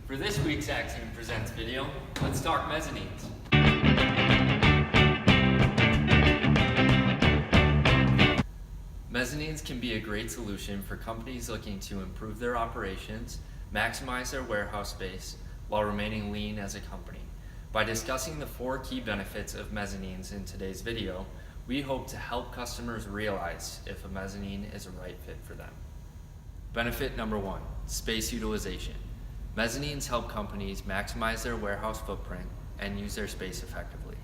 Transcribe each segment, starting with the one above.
For this week's Axiom Presents video, let's talk mezzanines. Mezzanines can be a great solution for companies looking to improve their operations, maximize their warehouse space, while remaining lean as a company. By discussing the 4 key benefits of mezzanines in today's video, we hope to help customers realize if a mezzanine is a right fit for them. Benefit number 1, space utilization. Mezzanines help companies maximize their warehouse footprint and use their space effectively.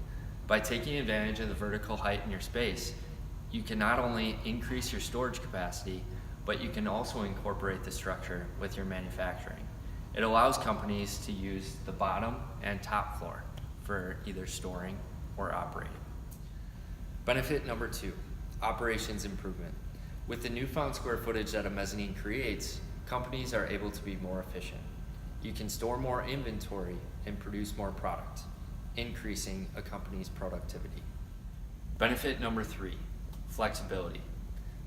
By taking advantage of the vertical height in your space, you can not only increase your storage capacity, but you can also incorporate the structure with your manufacturing. It allows companies to use the bottom and top floor for either storing or operating. Benefit number 2, operations improvement. With the newfound square footage that a mezzanine creates, companies are able to be more efficient. You can store more inventory and produce more product, increasing a company's productivity. Benefit number 3, flexibility.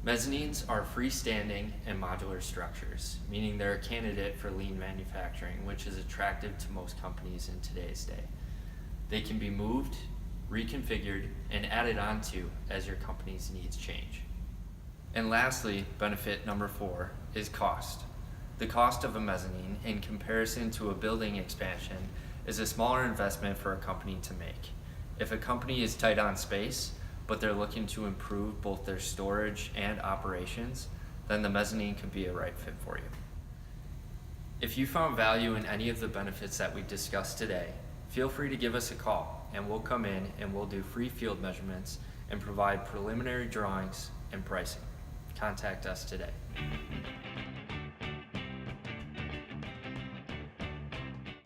Mezzanines are freestanding and modular structures, meaning they're a candidate for lean manufacturing, which is attractive to most companies in today's day. They can be moved, reconfigured, and added onto as your company's needs change. And lastly, benefit number 4 is cost. The cost of a mezzanine in comparison to a building expansion is a smaller investment for a company to make. If a company is tight on space, but they're looking to improve both their storage and operations, then the mezzanine could be a right fit for you. If you found value in any of the benefits that we discussed today, feel free to give us a call and we'll come in and we'll do free field measurements and provide preliminary drawings and pricing. Contact us today.